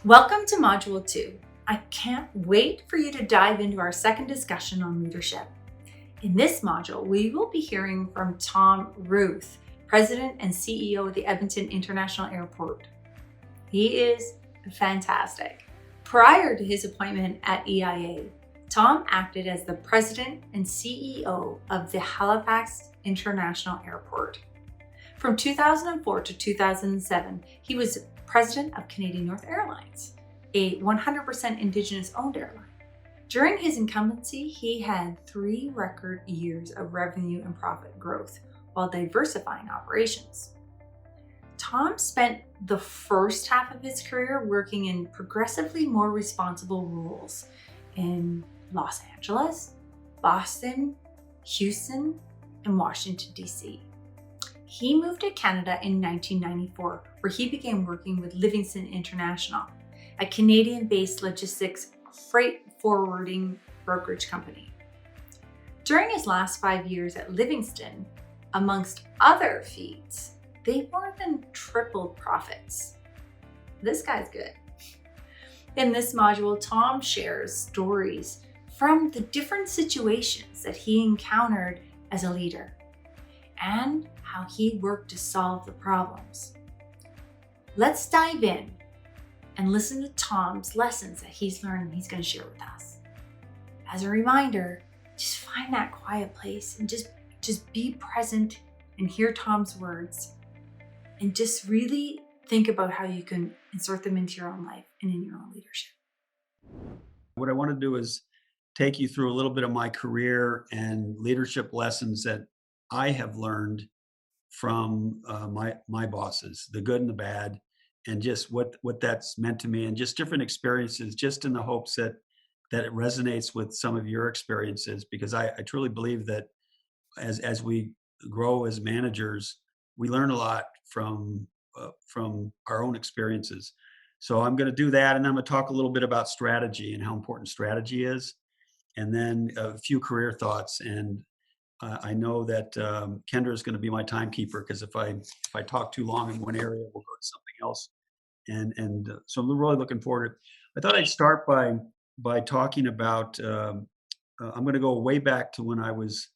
Welcome to Module 2. I can't wait for you to dive into our second discussion on leadership. In this module, we will be hearing from Tom Ruth, President and CEO of the Edmonton International Airport. He is fantastic. Prior to his appointment at EIA, Tom acted as the President and CEO of the Halifax International Airport. From 2004 to 2007, he was President of Canadian North Airlines, a 100% Indigenous owned airline. During his incumbency, he had 3 record years of revenue and profit growth while diversifying operations. Tom spent the first half of his career working in progressively more responsible roles in Los Angeles, Boston, Houston, and Washington, D.C. He moved to Canada in 1994, where he began working with Livingston International, a Canadian-based logistics freight forwarding brokerage company. During his last 5 years at Livingston, amongst other feats, they more than tripled profits. This guy's good. In this module, Tom shares stories from the different situations that he encountered as a leader and how he worked to solve the problems. Let's dive in and listen to Tom's lessons that he's learned and he's going to share with us. As a reminder, just find that quiet place and just be present and hear Tom's words and just really think about how you can insert them into your own life and in your own leadership. What I want to do is take you through a little bit of my career and leadership lessons that I have learned from my bosses, the good and the bad, and just what that's meant to me, and just different experiences, just in the hopes that it resonates with some of your experiences, because I truly believe that as we grow as managers, we learn a lot from our own experiences. So I'm going to do that, and I'm going to talk a little bit about strategy and how important strategy is, and then a few career thoughts. And I know that Kendra is going to be my timekeeper, because if I talk too long in one area, we'll go to something else. And so I'm really looking forward to it. I thought I'd start by talking about. I'm going to go way back to when I was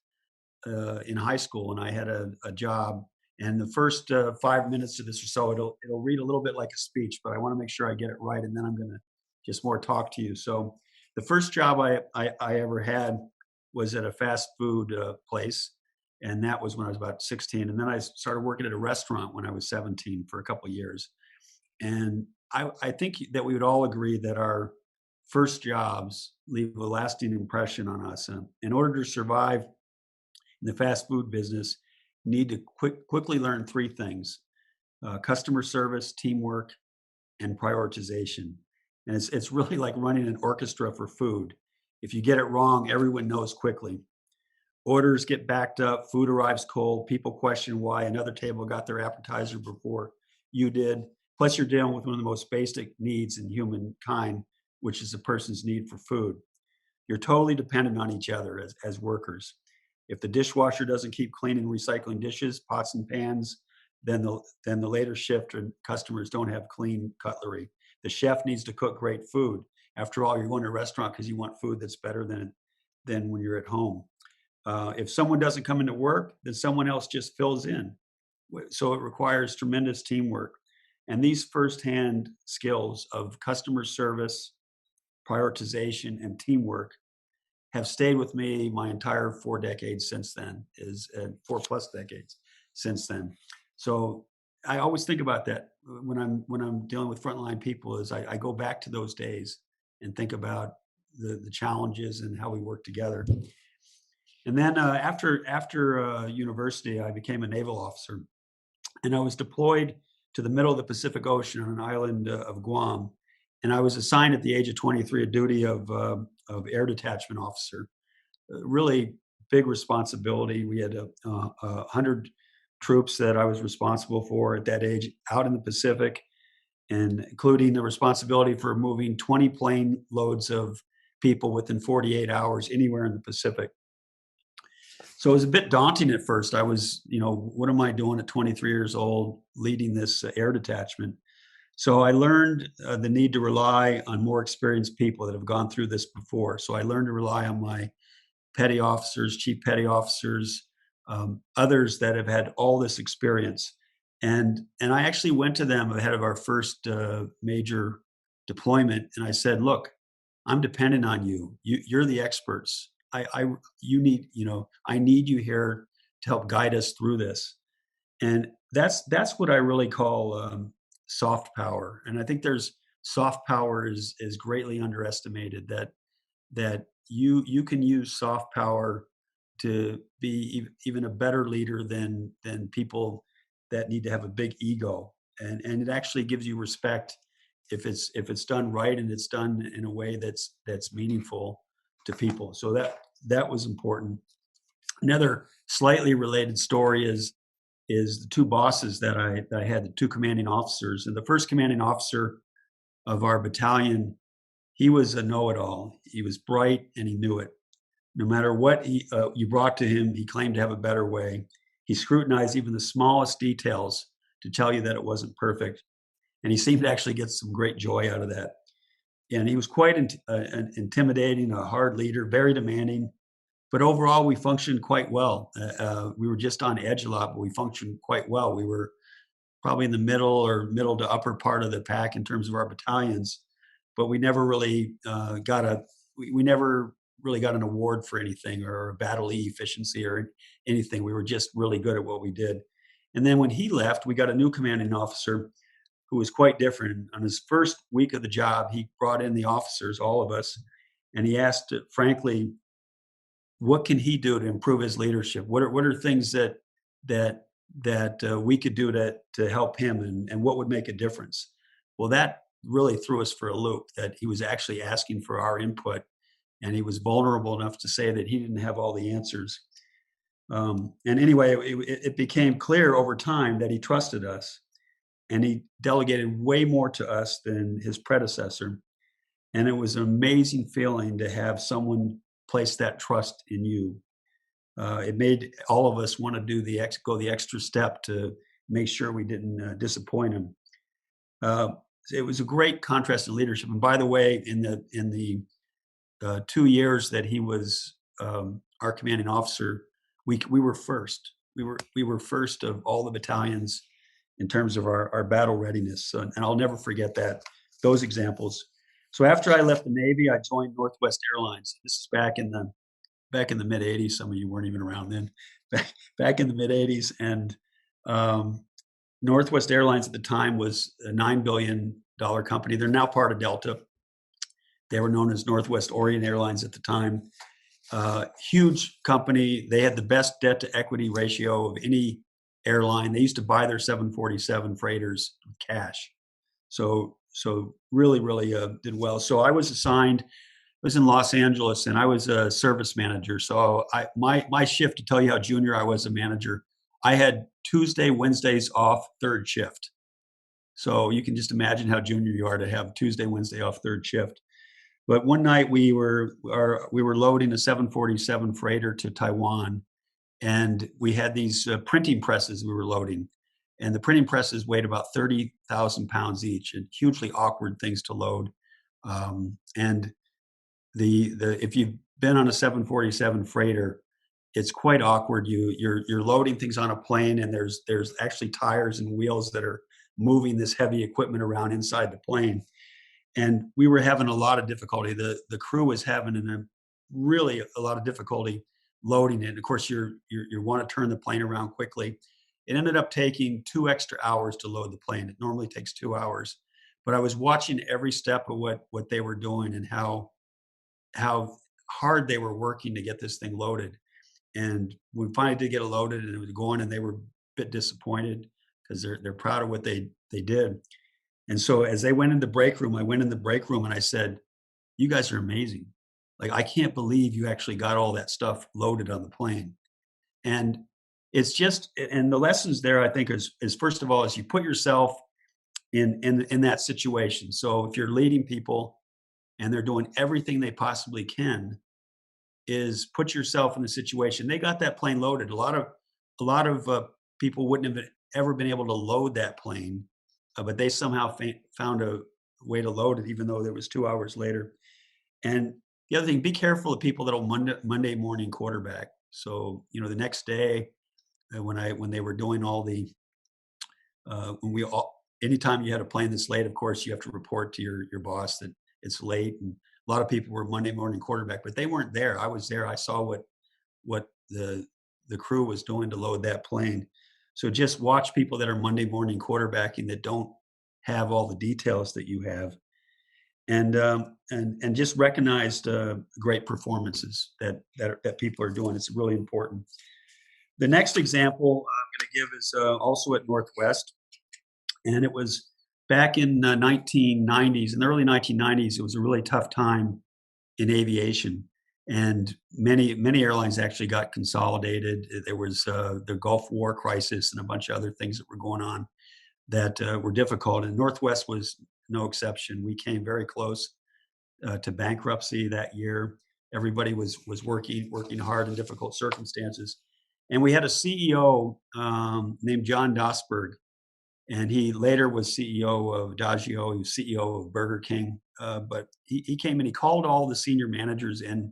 in high school, and I had a job. And the first 5 minutes of this or so, it'll read a little bit like a speech, but I want to make sure I get it right, and then I'm going to just more talk to you. So the first job I ever had was at a fast food place, and that was when I was about 16. And then I started working at a restaurant when I was 17 for a couple of years. And I think that we would all agree that our first jobs leave a lasting impression on us. In order to survive in the fast food business, you need to quickly learn 3 things: customer service, teamwork, and prioritization. And it's really like running an orchestra for food. If you get it wrong, everyone knows quickly. Orders get backed up, food arrives cold, people question why another table got their appetizer before you did. Plus, you're dealing with one of the most basic needs in humankind, which is a person's need for food. You're totally dependent on each other as workers. If the dishwasher doesn't keep cleaning and recycling dishes, pots and pans, then the later shift and customers don't have clean cutlery. The chef needs to cook great food. After all, you're going to a restaurant because you want food that's better than when you're at home. If someone doesn't come into work, then someone else just fills in. So it requires tremendous teamwork. And these firsthand skills of customer service, prioritization, and teamwork have stayed with me my entire 4 decades since then, 4+ decades since then. So I always think about that when I'm dealing with frontline people, is I go back to those days and think about the challenges and how we work together. And then after university, I became a naval officer, and I was deployed to the middle of the Pacific Ocean on an island of Guam. And I was assigned at the age of 23 a duty of air detachment officer. Really big responsibility. We had 100 troops that I was responsible for at that age out in the Pacific, and including the responsibility for moving 20 plane loads of people within 48 hours anywhere in the Pacific. So it was a bit daunting at first. I was, what am I doing at 23 years old leading this air detachment? So I learned the need to rely on more experienced people that have gone through this before. So I learned to rely on my petty officers, chief petty officers, others that have had all this experience. And I actually went to them ahead of our first major deployment, and I said, "Look, I'm dependent on you. You're the experts. You need, I need you here to help guide us through this." And that's what I really call soft power. And I think there's soft power is greatly underestimated. That you can use soft power to be even a better leader than people that need to have a big ego, and it actually gives you respect if it's done right and it's done in a way that's meaningful to people. So that was important. Another slightly related story is the two bosses that I had, the two commanding officers. And the first commanding officer of our battalion, he was a know-it-all. He was bright and he knew it. No matter what you brought to him, he claimed to have a better way. He scrutinized even the smallest details to tell you that it wasn't perfect, and he seemed to actually get some great joy out of that. And he was quite intimidating, a hard leader, very demanding. But overall, we functioned quite well. We were just on edge a lot, but we functioned quite well. We were probably in the middle to upper part of the pack in terms of our battalions, but we never really we never really got an award for anything or a battle E efficiency or anything. We were just really good at what we did. And then when he left, we got a new commanding officer who was quite different. On his first week of the job, he brought in the officers, all of us, and he asked, frankly, what can he do to improve his leadership? What are things that we could do to help him, and what would make a difference? Well, that really threw us for a loop. That he was actually asking for our input, and he was vulnerable enough to say that he didn't have all the answers. And anyway, it became clear over time that he trusted us, and he delegated way more to us than his predecessor. And it was an amazing feeling to have someone place that trust in you. It made all of us want to go the extra step to make sure we didn't disappoint him. Uh, it was a great contrast in leadership. And by the way, in the 2 years that he was our commanding officer, we were first. We were first of all the battalions in terms of our battle readiness. So, and I'll never forget those examples. So after I left the Navy, I joined Northwest Airlines. This is back in the mid '80s. Some of you weren't even around then. Back in the mid '80s, and um, Northwest Airlines at the time was a $9 billion company. They're now part of Delta. They were known as Northwest Orient Airlines at the time. Huge company. They had the best debt to equity ratio of any airline. They used to buy their 747 freighters with cash. So really, really did well. So I was assigned. I was in Los Angeles, and I was a service manager. So my shift, to tell you how junior I was a manager, I had Tuesday, Wednesdays off third shift. So you can just imagine how junior you are to have Tuesday, Wednesday off third shift. But one night we were loading a 747 freighter to Taiwan, and we had these printing presses we were loading, and the printing presses weighed about 30,000 pounds each, and hugely awkward things to load. And the if you've been on a 747 freighter, it's quite awkward. You're loading things on a plane, and there's actually tires and wheels that are moving this heavy equipment around inside the plane. And we were having a lot of difficulty. The crew was having really a lot of difficulty loading it. And of course, you want to turn the plane around quickly. It ended up taking 2 extra hours to load the plane. It normally takes 2 hours, but I was watching every step of what they were doing, and how hard they were working to get this thing loaded. And we finally did get it loaded, and it was going, and they were a bit disappointed because they're proud of what they did. And so as they went in the break room, I went in the break room and I said, "You guys are amazing. Like, I can't believe you actually got all that stuff loaded on the plane." And it's just, and the lessons there, I think, is first of all, is you put yourself in that situation. So if you're leading people and they're doing everything they possibly can, is put yourself in the situation. They got that plane loaded. A lot of people wouldn't have ever been able to load that plane but they somehow found a way to load it, even though it was 2 hours later. And the other thing, be careful of people that'll Monday morning quarterback. So, the next day, when they were doing all the when we all anytime you had a plane that's late, of course, you have to report to your boss that it's late. And a lot of people were Monday morning quarterback, but they weren't there. I was there. I saw what the crew was doing to load that plane. So just watch people that are Monday morning quarterbacking that don't have all the details that you have, and just recognized great performances that people are doing. It's really important. The next example I'm going to give is also at Northwest, and it was back in 1990s, in the early 1990s. It was a really tough time in aviation, and many airlines actually got consolidated. There was the Gulf War crisis and a bunch of other things that were going on that were difficult, and Northwest was no exception. We came very close to bankruptcy that year. Everybody was working hard in difficult circumstances, and we had a CEO named John Dosberg, and he later was CEO of Diageo. He was CEO of Burger King. But he came and he called all the senior managers in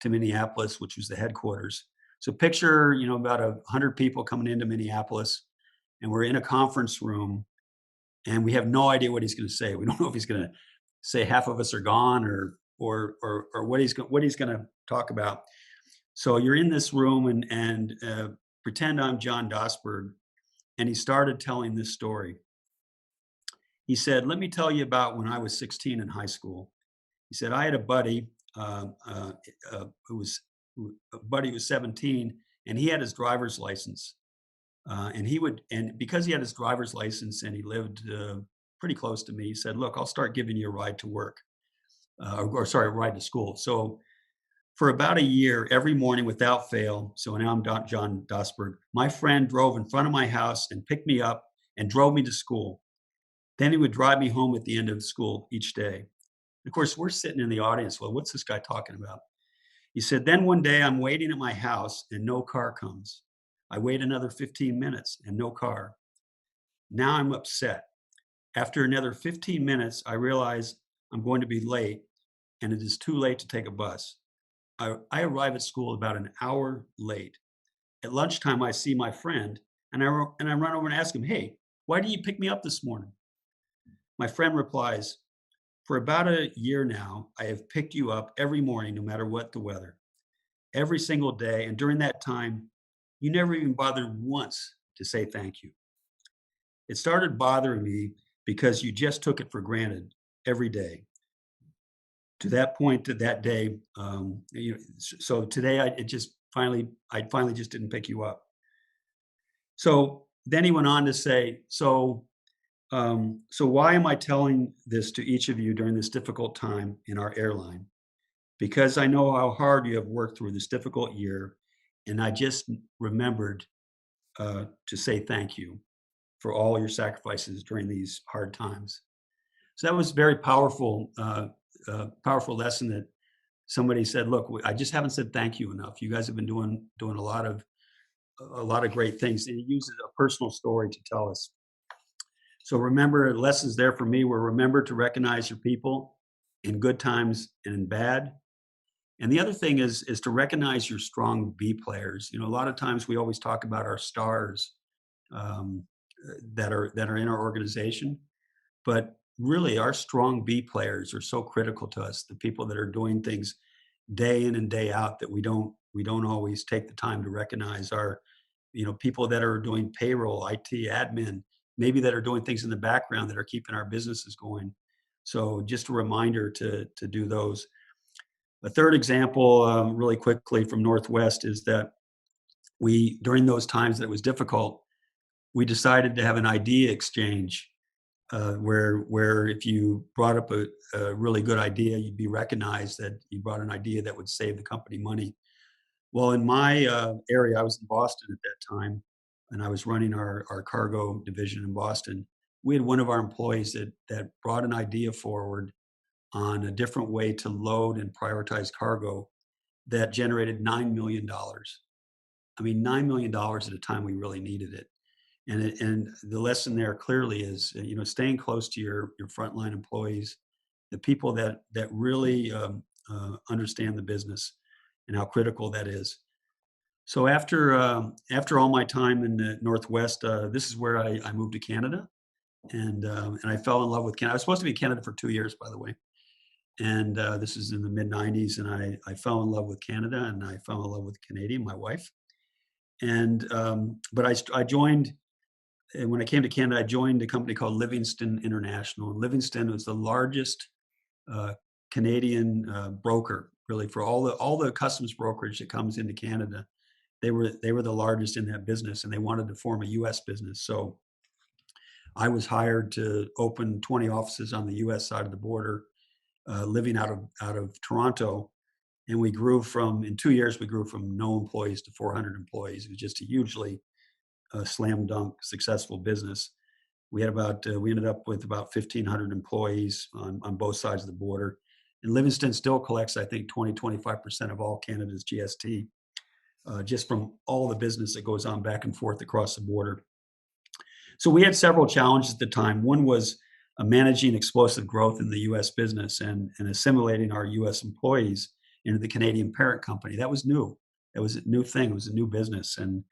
to Minneapolis, which was the headquarters. So picture, about 100 people coming into Minneapolis, and we're in a conference room, and we have no idea what he's going to say. We don't know if he's going to say half of us are gone, or what he's going to talk about. So you're in this room, and pretend I'm John Dosberg, and he started telling this story. He said, "Let me tell you about when I was 16 in high school." He said, "I had a buddy who was a buddy who was 17, and he had his driver's license. And because he had his driver's license and he lived pretty close to me, he said, 'Look, I'll start giving you a ride to work, or sorry, a ride to school.' So for about a year, every morning without fail, so now I'm John Dosberg, my friend drove in front of my house and picked me up and drove me to school. Then he would drive me home at the end of school each day." Of course, we're sitting in the audience. Well, what's this guy talking about? He said, "Then one day I'm waiting at my house and no car comes. I wait another 15 minutes and no car. Now I'm upset. After another 15 minutes, I realize I'm going to be late and it is too late to take a bus. I arrive at school about an hour late. At lunchtime, I see my friend and I run over and ask him, 'Hey, why didn't you pick me up this morning?' My friend replies, 'For about a year now, I have picked you up every morning, no matter what the weather, every single day. And during that time, you never even bothered once to say thank you. It started bothering me because you just took it for granted every day. To that point, to that day, so today, I finally just didn't pick you up.' So then he went on to say, so why am I telling this to each of you during this difficult time in our airline? Because I know how hard you have worked through this difficult year, and I just remembered to say thank you for all your sacrifices during these hard times." So that was very powerful, powerful lesson that somebody said, "Look, I just haven't said thank you enough. You guys have been doing a lot of great things." And he uses a personal story to tell us. So remember, lessons there for me were, remember to recognize your people in good times and in bad. And the other thing is to recognize your strong B players. A lot of times we always talk about our stars, um, that are in our organization, but really our strong B players are so critical to us. The people that are doing things day in and day out that we don't always take the time to recognize. Our people that are doing payroll, IT, admin, maybe that are doing things in the background that are keeping our businesses going. So just a reminder to do those. A third example, really quickly, from Northwest, is that during those times that it was difficult, we decided to have an idea exchange, where if you brought up a really good idea, you'd be recognized that you brought an idea that would save the company money. Well, in my area, I was in Boston at that time, and I was running our cargo division in Boston. We had one of our employees that brought an idea forward on a different way to load and prioritize cargo that generated $9 million. I mean, $9 million at a time we really needed it. And the lesson there clearly is, staying close to your frontline employees, the people that really understand the business and how critical that is. So after all my time in the Northwest, this is where I moved to Canada, and I fell in love with Canada. I was supposed to be in Canada for 2 years, by the way, and this is in the mid '90s, and I fell in love with Canada, and I fell in love with Canadian, my wife, and but I joined. And when I came to Canada, I joined a company called Livingston International. And Livingston was the largest uh, Canadian broker, really, for all the customs brokerage that comes into Canada. They were the largest in that business, and they wanted to form a U.S. business. So I was hired to open 20 offices on the U.S. side of the border, living out of Toronto. And we grew from in 2 years we grew from no employees to 400 employees. It was just a hugely slam dunk successful business. We ended up with about 1,500 employees on both sides of the border. And Livingston still collects, I think, 20-25% of all Canada's GST, just from all the business that goes on back and forth across the border. So we had several challenges at the time. One was managing explosive growth in the U.S. business and assimilating our U.S. employees into the Canadian parent company. That was new. It was a new thing. It was a new business, and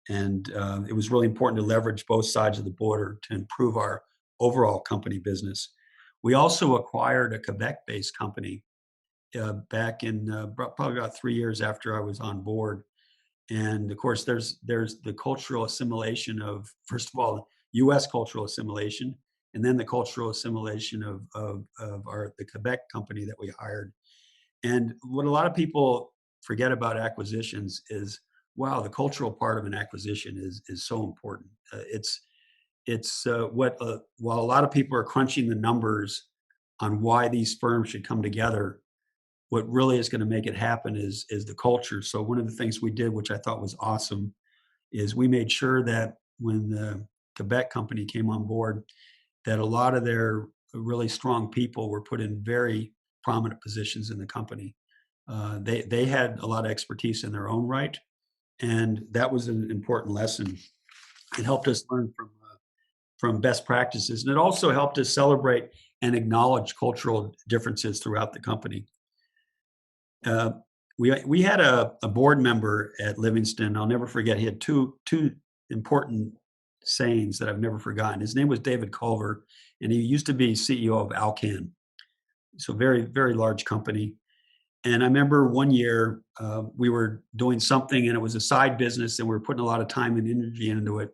it was really important to leverage both sides of the border to improve our overall company business. We also acquired a Quebec-based company back in probably about 3 years after I was on board. And of course, there's the cultural assimilation of, first of all, U.S. cultural assimilation, and then the cultural assimilation of the Quebec company that we hired. And what a lot of people forget about acquisitions is, wow, the cultural part of an acquisition is so important. While a lot of people are crunching the numbers on why these firms should come together, what really is going to make it happen is the culture. So one of the things we did, which I thought was awesome, is we made sure that when the Quebec company came on board, that a lot of their really strong people were put in very prominent positions in the company. They had a lot of expertise in their own right, and that was an important lesson. It helped us learn from best practices, and it also helped us celebrate and acknowledge cultural differences throughout the company. Uh, we had a board member at Livingston. I'll never forget. He had two important sayings that I've never forgotten. His name was David Culver, and he used to be CEO of Alcan, so very very large company. And I remember one year we were doing something, and it was a side business, and we were putting a lot of time and energy into it.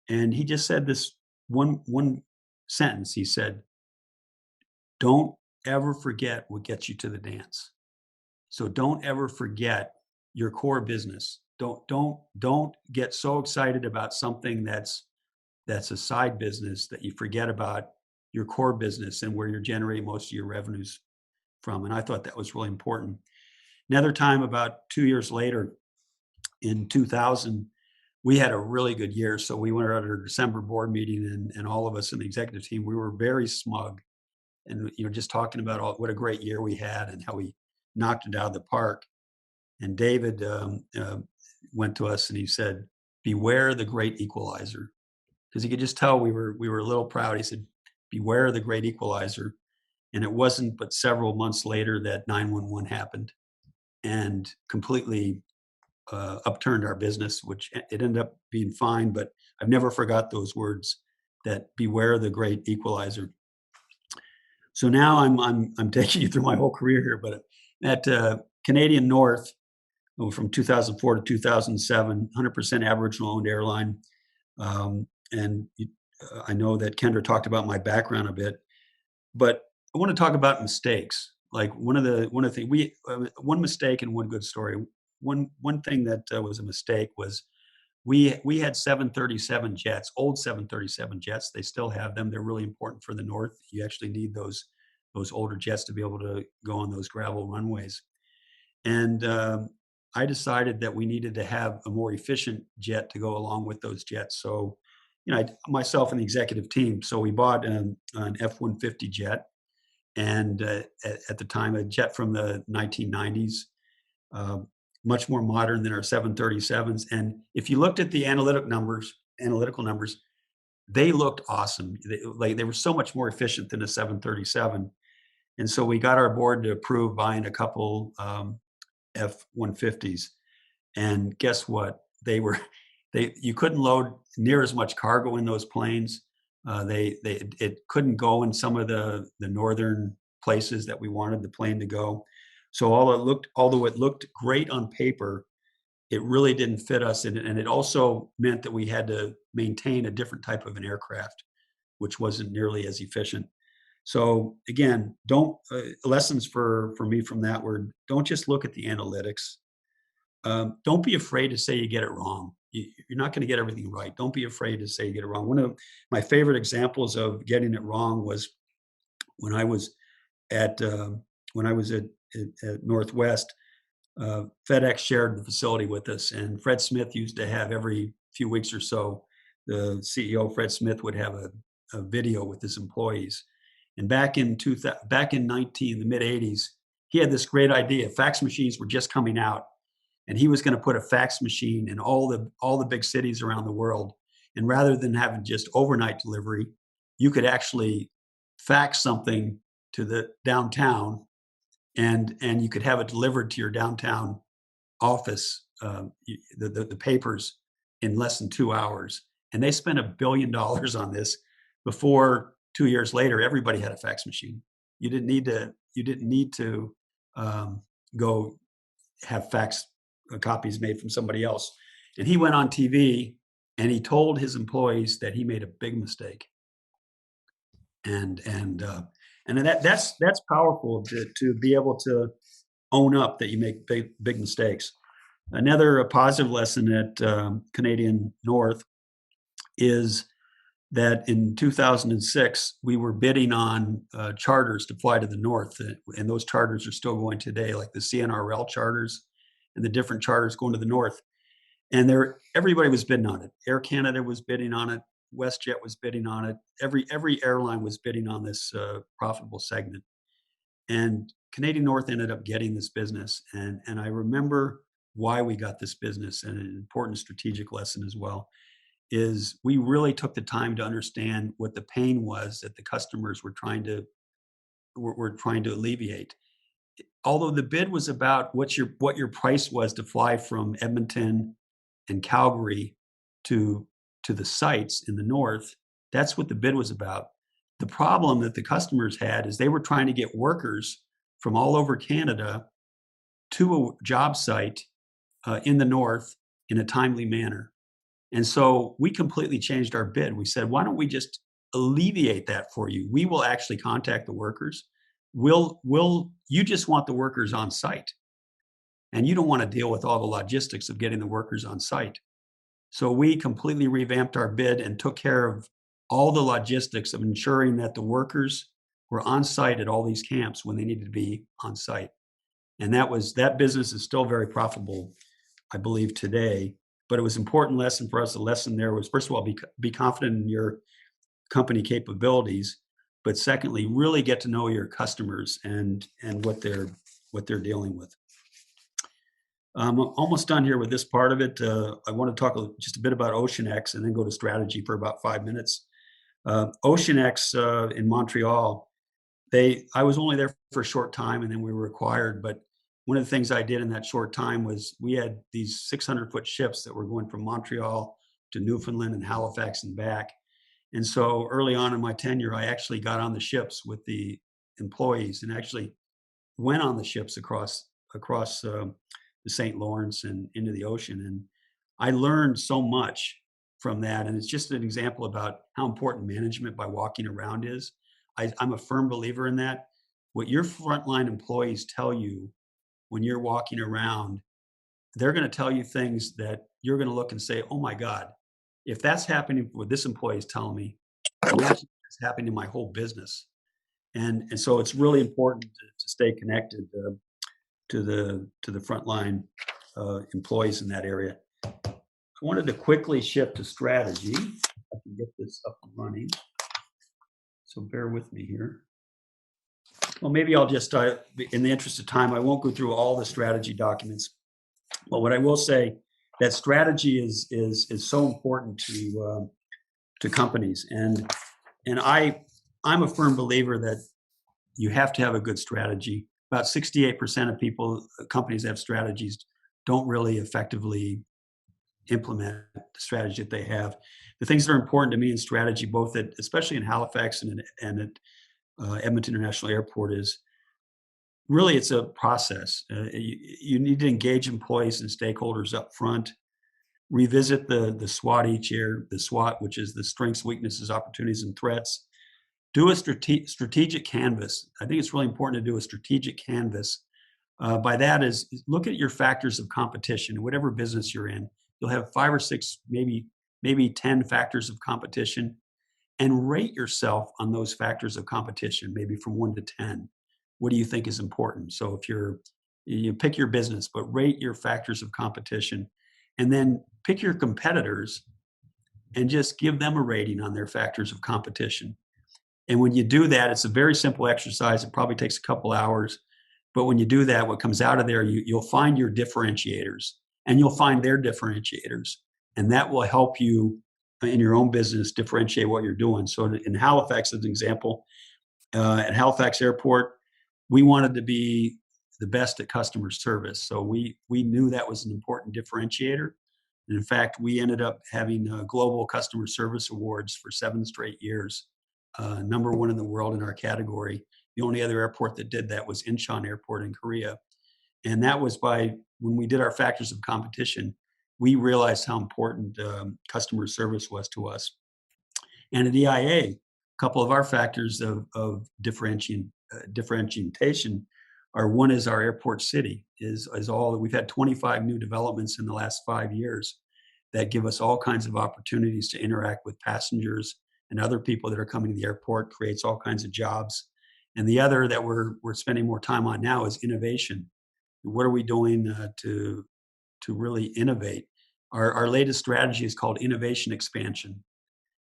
And he just said this one sentence. He said, "Don't ever forget what gets you to the dance." So don't ever forget your core business. Don't get so excited about something that's a side business that you forget about your core business and where you're generating most of your revenues from. And I thought that was really important. Another time, about 2 years later, in 2000, we had a really good year. So we went at our December board meeting, and all of us in the executive team, we were very smug, and just talking about what a great year we had and how we knocked it out of the park. And David went to us and he said, "Beware the great equalizer," because he could just tell we were a little proud. He said, "Beware the great equalizer." And it wasn't but several months later that 911 happened and completely upturned our business, which it ended up being fine. But I've never forgot those words, that beware the great equalizer. So now I'm taking you through my whole career here, but at Canadian North, from 2004 to 2007, 100% Aboriginal-owned airline. And I know that Kendra talked about my background a bit, but I want to talk about mistakes. Like one of the things one mistake and one good story. One thing that was a mistake was we had 737 jets, old 737 jets. They still have them. They're really important for the North. You actually need those older jets to be able to go on those gravel runways. And I decided that we needed to have a more efficient jet to go along with those jets. So, myself and the executive team, so we bought an F-150 jet, and at the time, a jet from the 1990s, uh, much more modern than our 737s. And if you looked at the analytic numbers, analytical numbers, they looked awesome. They were so much more efficient than a 737. And so we got our board to approve buying a couple F-150s. And guess what? They were you couldn't load near as much cargo in those planes. It couldn't go in some of the northern places that we wanted the plane to go. So although it looked great on paper, it really didn't fit us, and it also meant that we had to maintain a different type of an aircraft, which wasn't nearly as efficient. So again, don't lessons for me from that were, don't just look at the analytics. Don't be afraid to say you get it wrong. You're not going to get everything right. Don't be afraid to say you get it wrong. One of my favorite examples of getting it wrong was when I was at at Northwest. FedEx shared the facility with us, and Fred Smith used to have every few weeks or so, the CEO Fred Smith would have a video with his employees. And back in the mid '80s, he had this great idea. Fax machines were just coming out, and he was going to put a fax machine in all the big cities around the world. And rather than having just overnight delivery, you could actually fax something to the downtown, and you could have it delivered to your downtown office, the papers, in less than 2 hours. And they spent $1 billion on this before 2 years later, everybody had a fax machine. You didn't need to go have fax copies made from somebody else. And he went on TV and he told his employees that he made a big mistake. And that's powerful to be able to own up that you make big mistakes. Another positive lesson at Canadian North is that in 2006 we were bidding on charters to fly to the north, and those charters are still going today, like the CNRL charters and the different charters going to the north. And everybody was bidding on it. Air Canada was bidding on it. WestJet was bidding on it. Every airline was bidding on this profitable segment. And Canadian North ended up getting this business. And I remember why we got this business, and an important strategic lesson as well is we really took the time to understand what the pain was that the customers were trying to alleviate. Although the bid was about what your price was to fly from Edmonton and Calgary to the sites in the north, that's what the bid was about. The problem that the customers had is they were trying to get workers from all over Canada to a job site in the north in a timely manner. And so we completely changed our bid. We said, why don't we just alleviate that for you? We will actually contact the workers. You just want the workers on site, and you don't want to deal with all the logistics of getting the workers on site. So we completely revamped our bid and took care of all the logistics of ensuring that the workers were on site at all these camps when they needed to be on site. And that business is still very profitable, I believe, today. But it was an important lesson for us. The lesson there was, first of all, be confident in your company capabilities, but secondly, really get to know your customers and what they're dealing with. I'm almost done here with this part of it. I want to talk just a bit about OceanX and then go to strategy for about 5 minutes. OceanX in Montreal, I was only there for a short time and then we were acquired. But one of the things I did in that short time was we had these 600-foot ships that were going from Montreal to Newfoundland and Halifax and back. And so early on in my tenure, I actually got on the ships with the employees and actually went on the ships across the St. Lawrence and into the ocean. And I learned so much from that. And it's just an example about how important management by walking around is. I'm a firm believer in that. What your frontline employees tell you when you're walking around, they're going to tell you things that you're going to look and say, oh my God, if that's happening, what this employee is telling me, that's happening in my whole business. And so it's really important to stay connected to the frontline employees in that area. I wanted to quickly shift to strategy. I can get this up and running. So bear with me here. Well, maybe I'll just, in the interest of time, I won't go through all the strategy documents. But what I will say that strategy is so important to companies. And I'm a firm believer that you have to have a good strategy. About 68% of companies that have strategies don't really effectively implement the strategy that they have. The things that are important to me in strategy, both especially in Halifax and at Edmonton International Airport, is really it's a process. You need to engage employees and stakeholders up front. Revisit the SWOT each year. The SWOT, which is the strengths, weaknesses, opportunities, and threats. Do a strategic canvas. I think it's really important to do a strategic canvas. By that is look at your factors of competition. Whatever business you're in, you'll have 5 or 6, maybe 10 factors of competition, and rate yourself on those factors of competition, maybe from 1 to 10. What do you think is important? So if you pick your business, but rate your factors of competition, and then pick your competitors and just give them a rating on their factors of competition. And when you do that, it's a very simple exercise. It probably takes a couple hours. But when you do that, what comes out of there, you'll find your differentiators and you'll find their differentiators. And that will help you in your own business differentiate what you're doing. So in Halifax, as an example, at Halifax Airport, we wanted to be the best at customer service. So we knew that was an important differentiator. And in fact, we ended up having global customer service awards for 7 straight years, #1 in the world in our category. The only other airport that did that was Incheon Airport in Korea. And that was when we did our factors of competition, we realized how important customer service was to us. And at EIA, a couple of our factors of differentiation are, one is our airport city is all. We've had 25 new developments in the last 5 years that give us all kinds of opportunities to interact with passengers and other people that are coming to the airport, creates all kinds of jobs. And the other that we're spending more time on now is innovation. What are we doing to really innovate? Our latest strategy is called innovation expansion,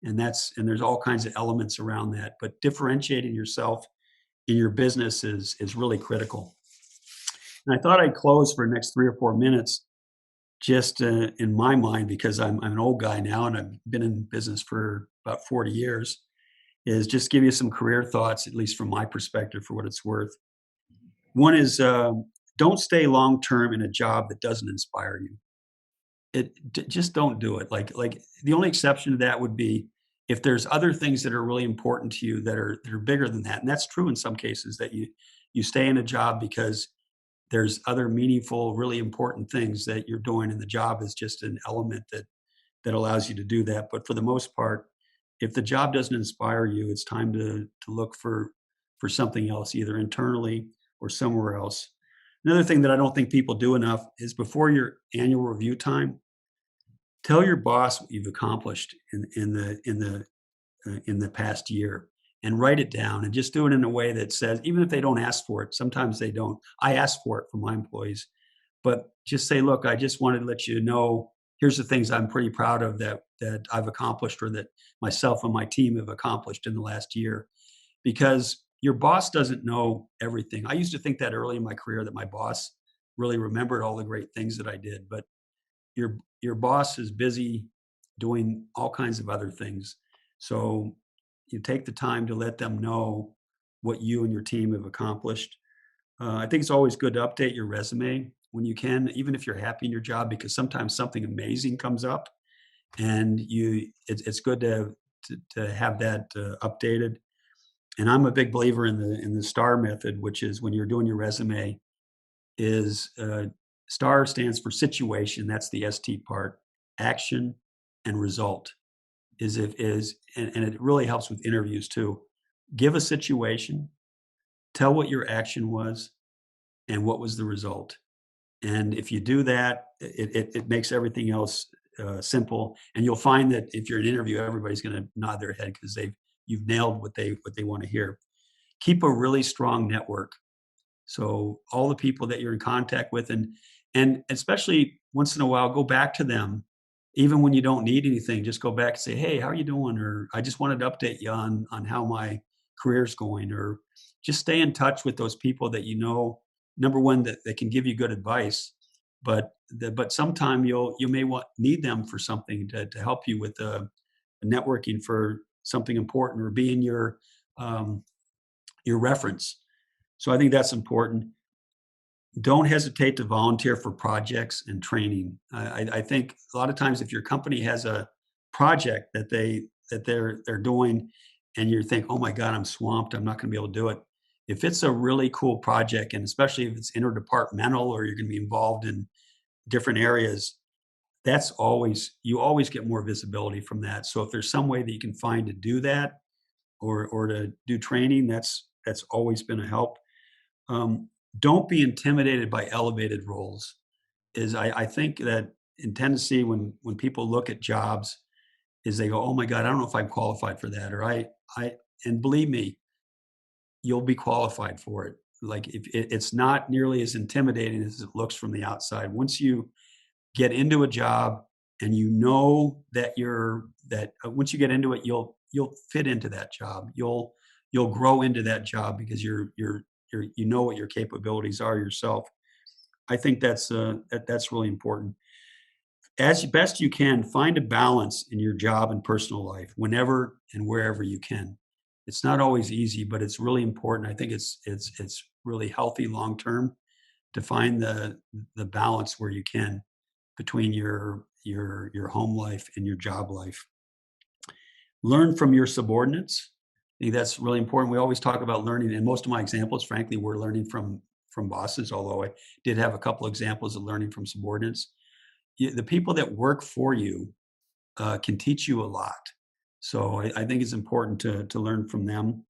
and there's all kinds of elements around that. But differentiating yourself in your business is really critical. And I thought I'd close for the next 3 or 4 minutes, just in my mind, because I'm an old guy now and I've been in business for about 40 years, is just give you some career thoughts, at least from my perspective, for what it's worth. One is don't stay long term in a job that doesn't inspire you. Just don't do it. Like the only exception to that would be if there's other things that are really important to you that are bigger than that, and that's true in some cases, that you stay in a job because there's other meaningful, really important things that you're doing, and the job is just an element that allows you to do that. But for the most part, if the job doesn't inspire you, it's time to look for something else, either internally or somewhere else. Another thing that I don't think people do enough is, before your annual review time, tell your boss what you've accomplished in the past year, and write it down, and just do it in a way that says, even if they don't ask for it, sometimes they don't. I ask for it from my employees, but just say, look, I just wanted to let you know, here's the things I'm pretty proud of that I've accomplished, or that myself and my team have accomplished in the last year. Because your boss doesn't know everything. I used to think that early in my career, that my boss really remembered all the great things that I did, but your boss is busy doing all kinds of other things. So you take the time to let them know what you and your team have accomplished. I think it's always good to update your resume when you can, even if you're happy in your job, because sometimes something amazing comes up, and it's good to have that updated. And I'm a big believer in the STAR method, which is, when you're doing your resume, is STAR stands for situation. That's the ST part. Action and result and it really helps with interviews too. Give a situation, tell what your action was, and what was the result. And if you do that, it makes everything else simple. And you'll find that if you're in an interview, everybody's going to nod their head, because you've nailed what they want to hear. Keep a really strong network. So all the people that you're in contact with, and especially once in a while, go back to them. Even when you don't need anything, just go back and say, hey, how are you doing? Or, I just wanted to update you on how my career's going. Or just stay in touch with those people that you know, number one, that can give you good advice, but sometime you may need them for something to help you with networking for something important or being your reference. So I think that's important. Don't hesitate to volunteer for projects and training. I think a lot of times if your company has a project that they're doing and you think, oh my God, I'm swamped, I'm not going to be able to do it. If it's a really cool project, and especially if it's interdepartmental or you're going to be involved in different areas, you always get more visibility from that. So if there's some way that you can find to do that or to do training, that's always been a help. Um, don't be intimidated by elevated roles. I think that in Tennessee, when people look at jobs, is they go, "Oh my God, I don't know if I'm qualified for that," or I and believe me, you'll be qualified for it. Like it's not nearly as intimidating as it looks from the outside. Once you get into a job and you know once you get into it, you'll fit into that job. You'll grow into that job because you know what your capabilities are yourself. I think that's really important. As best you can, find a balance in your job and personal life whenever and wherever you can. It's not always easy, but it's really important. I think it's really healthy long term to find the balance where you can between your home life and your job life. Learn from your subordinates. I think that's really important. We always talk about learning, and most of my examples, frankly, were learning from bosses, although I did have a couple examples of learning from subordinates. The people that work for you can teach you a lot. So I think it's important to learn from them.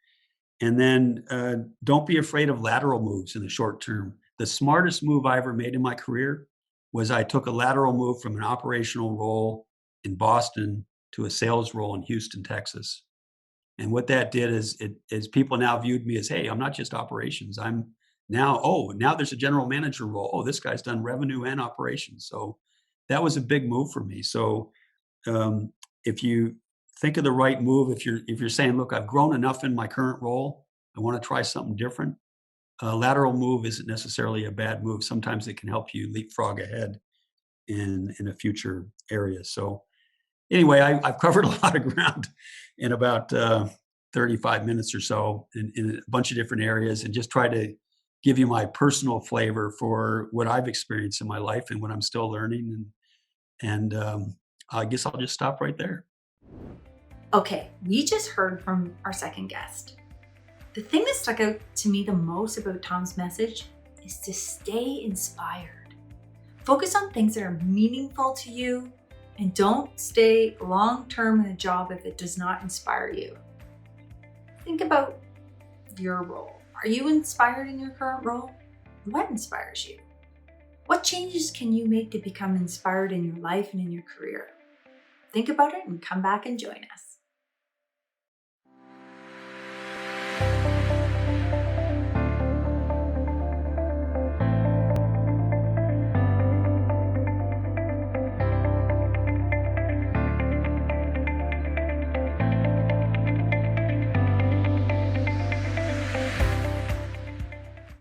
And then don't be afraid of lateral moves in the short term. The smartest move I ever made in my career was I took a lateral move from an operational role in Boston to a sales role in Houston, Texas. And what that did is people now viewed me as, hey, I'm not just operations. I'm now there's a general manager role. Oh, this guy's done revenue and operations. So that was a big move for me. So if you think of the right move, if you're saying, look, I've grown enough in my current role, I want to try something different. A lateral move isn't necessarily a bad move. Sometimes it can help you leapfrog ahead in a future area. So anyway, I've covered a lot of ground in about 35 minutes or so in a bunch of different areas, and just try to give you my personal flavor for what I've experienced in my life and what I'm still learning. And I guess I'll just stop right there. Okay, we just heard from our second guest. The thing that stuck out to me the most about Tom's message is to stay inspired. Focus on things that are meaningful to you and don't stay long-term in a job if it does not inspire you. Think about your role. Are you inspired in your current role? What inspires you? What changes can you make to become inspired in your life and in your career? Think about it and come back and join us.